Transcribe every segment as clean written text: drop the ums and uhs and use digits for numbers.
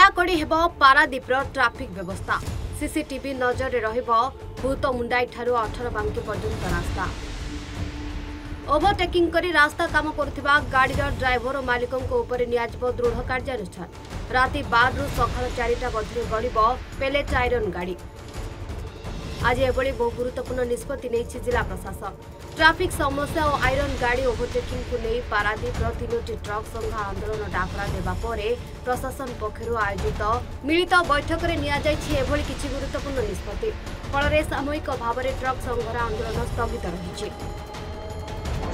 कड़ाकड़ी हेबो पारादीपर ट्राफिक व्यवस्था सीसीटीवी नजर रहिबो भूत मुंडाई ठारू 18 बांकी पर्यंत रास्ता ओवरटेकिंग करी रास्ता काम करुथिबा गाड़ीर ड्राइवर और मालिकों ऊपर नियाजिबो दृढ़ कार्यानुष्ठान राति 12 रु सकाळ 4टा मध्य गड़िबो पेलेट आयरन गाड़ी आज एभली बहु गुरुत्वपूर्ण निष्पत्ति नहीं जिला प्रशासन ट्राफिक समस्या और आयरन गाड़ी ओवरटेकिंग को नहीं पारादीपर 3टी ट्रक संघ आंदोलन डाकरा देवा परे प्रशासन पक्षरु आयोजित मिलित बैठक में निभली किसी गुरुत्वपूर्ण निष्पत्ति फल सामूहिक भाव में ट्रक संघर आंदोलन स्थगित रही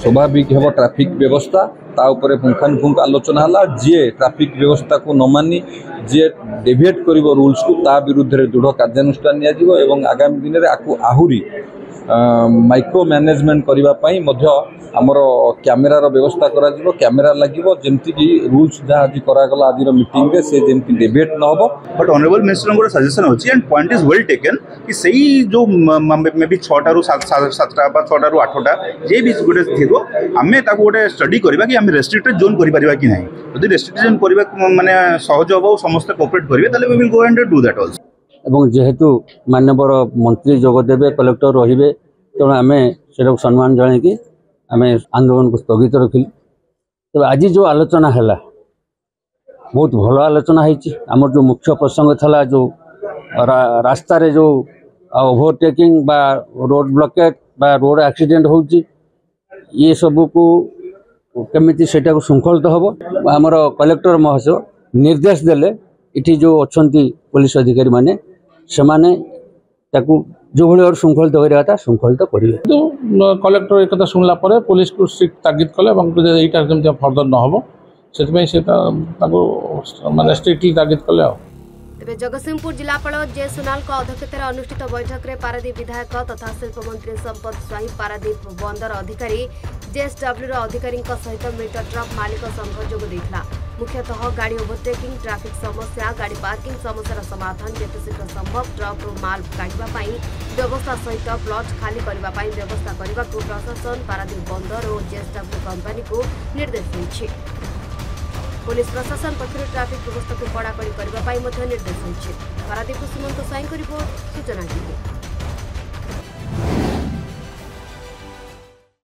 स्वाभाविक हम ट्राफिक व्यवस्था ताऊपर पुंखानुपुंख आलोचना है जी ट्राफिक व्यवस्था को न मानी जी डेविएट कर रूल्स को ता विरुद्ध दृढ़ कार्यानुष्ठान आगामी दिन में आपको आहुरी माइक्रो मैनेजमेंट करने आमर कैमेरार व्यवस्था कैमेरा लगे जमती कि रूल्स जहाँ आज करागला आज मीटिंग रे से जमती डेविएट न हो बट ऑनरेबल मिनिस्टर गोटे सजेशन होची and point is well taken कि सही जो मे बी 6टा रु 7टा 6टा रु 8टा जे भी गोटे थी आम गोटे स्टडी करवा कि आम रेस्ट्रिक्टेड जोन कर कि नहीं यदि रेस्ट्रिक्टेड करवा माने सहज हम समस्त कोऑपरेट करेंगे ताले we will go and do that also एवं जेहेतु माननीय मंत्री जोगदेवे कलेक्टर रे तेणु आम से सम्मान जन कि आम आंदोलन को स्थगित रखिलु तब आज जो आलोचना है बहुत भल आलोचना होमर जो मुख्य प्रसंग था जो रास्ता रे जो ओवरटेकिंग बा रोड ब्लॉकेट बा रोड एक्सीडेंट होची ये सब को केमिति सेटा को शृंखलित हम आमर कलेक्टर महोदय निर्देश देले इठी जो अच्छी पुलिस अधिकारी माने सेमाने ताकू जो भाई और शृंखलित करता शृंखलित करेंगे तो कलेक्टर एक कथा शुणला पुलिस को स्ट्रिक्ट तागिद कले यहाँ फर्दर न हो से माने स्ट्रिक्टली तागिद कले तेज जगतसिंहपुर जिलापाल जे सोनाल अध्यक्षतार अनुष्ठित बैठक में पारादीप विधायक तथा शिल्प मंत्री संपत स्वाई पारादीप बंदर अधिकारी जेएसडब्ल्यू अधिकारी सहित मिलित ट्रक मालिक संघ जोग देता मुख्यतः गाड़ी ओवरटेकिंग ट्राफिक समस्या गाड़ी पार्किंग समस्या समाधान जेते शीघ्र संभव ट्रक माल काढ़ा व्यवस्था सहित प्लट खाली करने व्यवस्था करने को प्रशासन पारादीप बंदर और जेएसडब्ल्यू कंपनी को निर्देश देइछि पुलिस प्रशासन पक्षर ट्राफिक व्यवस्था को कड़ाकड़ी करने निर्देश पारादीप सुमंत साई रिपोर्ट सूचना